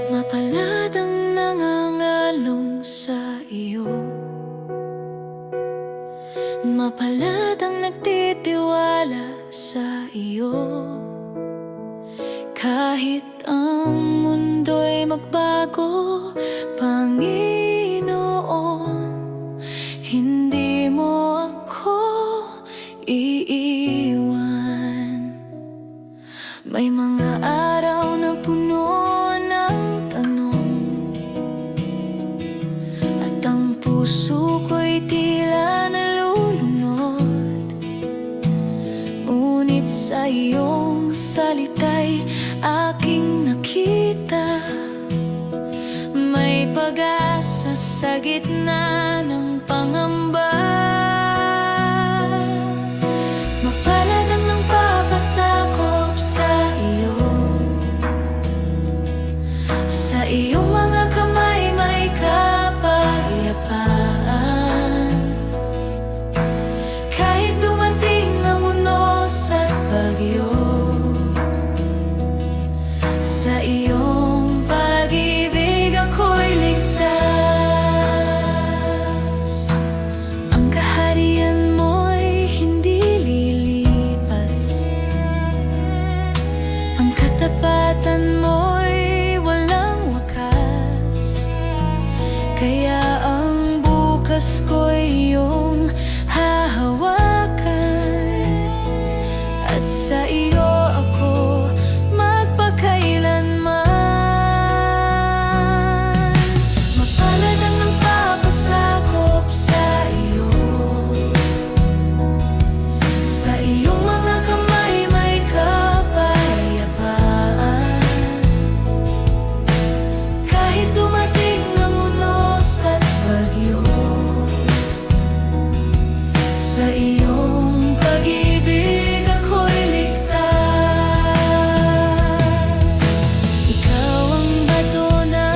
Mapalad ang nangangalong sa iyo, mapalad ang nagtitiwala sa iyo. Kahit ang mundo'y magbago, Panginoon, hindi mo ako iiwan. May mga araw na puno ng tanong, at ang puso ko'y tila nalulunod. Ngunit sa iyong salita'y aking nakita may pag-asa sa gitna ng pangamba. Mapalad ang nagpapasakop sa iyo, sa iyong mga kamay may kapayapaan. Kahit dumating ang unos at bagyo, sa iyong pag-ibig ako'y ligtas. Ang kaharian mo'y hindi lilipas, ang katapatan mo'y walang wakas. Kaya ang bukas ko'y iyong hahawakan, at sa iyo ako magpakailanman. Mapalad ang nagpapasakop sa iyo, sa iyong mga kamay may kapayapaan. Kahit dumating ang unos at bagyo, sa iyong pag-ibig ako'y ligtas. Ikaw ang bato na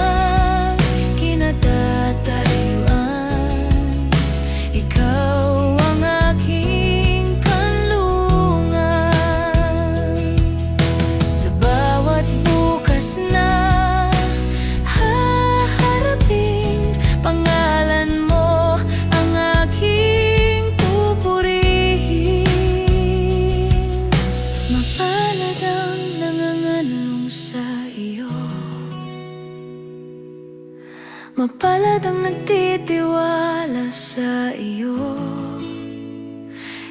kinatatayuan, ikaw ang aking kanlungan. Sa bawat bukas na haharapin, pangalan mo ang aking pupurihin. Mapalad ang nangangalong sa iyo, mapalad ang nagtitiwala sa iyo.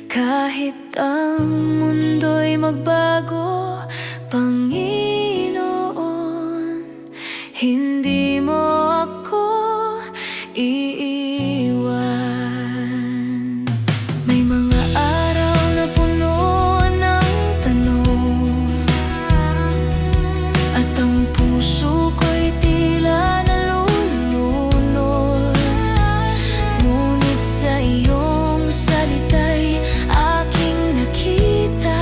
Kahit ang mundo'y magbago, Panginoon, hindi mo ako iiwan. May mga araw na puno ng tanong, at ang puso ko'y tila nalulunod. Ngunit sa iyong salita'y aking nakita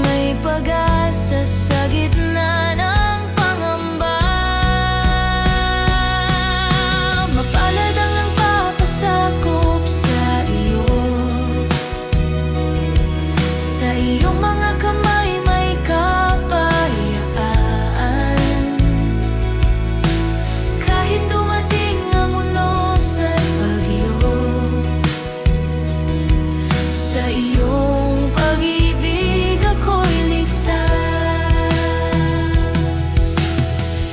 may pag-asa sa gitna ng pangamba. Mapalad ang nagpapasakop sa iyo, sa iyong mga kamay may kapayapaan. Kahit dumating ang unos at bagyo, sa iyong pag-ibig ako'y ligtas.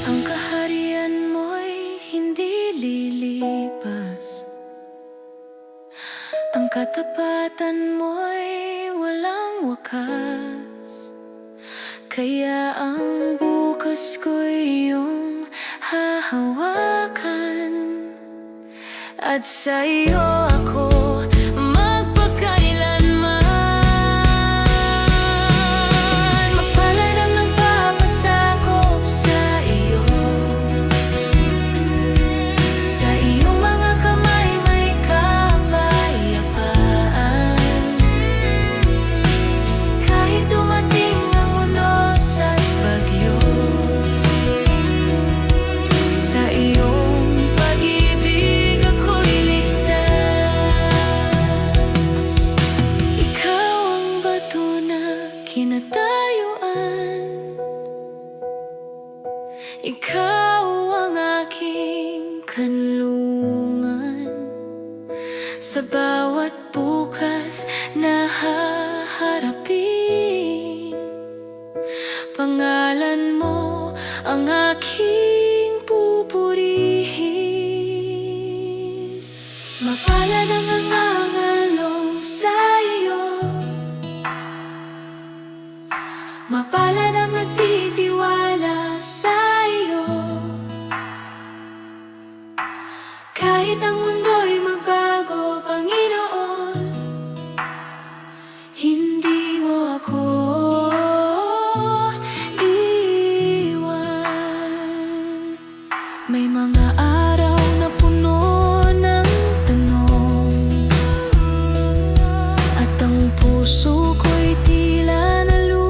Ang kaharian mo'y hindi lilipas, ang katapatan mo'y walang wakas. Kaya ang bukas ko'y iyong hahawakan, at sa iyo ako magpakailanman. Mapalad ang nagpapasakop sa iyo, sa iyong mga kamay may kapayapaan. Kahit dumating ang unos at bagyo, sa iyong pag-ibig ako'y ligtas. Ikaw ang bato na kinatayuan, Mapalad ang nagtitiwala sa iyo. Kahit ang mundo'y magbago, Panginoon, hindi mo ako iwan. May mga araw na puno ng tanong, at ang puso ko'y tila nalulunod.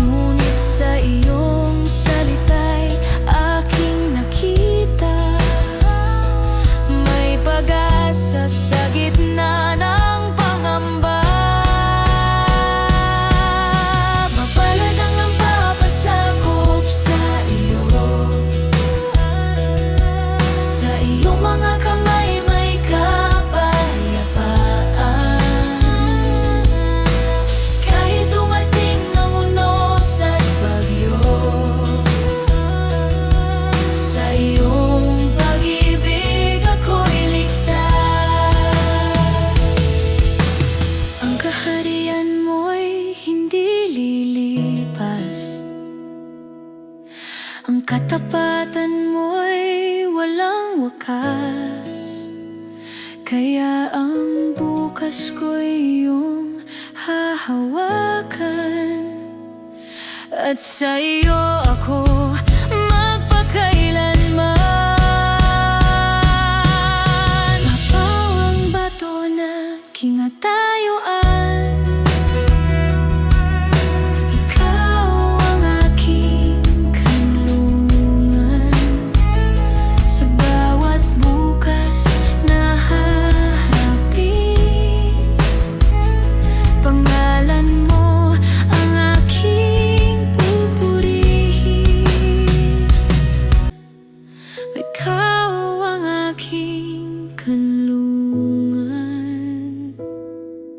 Ngunit sa iyong salita'y aking nakita may pag-asa sa gitna ng pangamba. Mapalad ang nampapasakop sa iyo. Sa iyong mga kamay may kapayapaan. Kahit dumating ang unos at bagyo, sa iyong pag-ibig ako'y ligtas. Ang kaharian mo'y hindi lilipas. Ang katapatan mo'y walang wakas. Kaya ang bukas ko'y iyong hahawakan, at sa iyo ako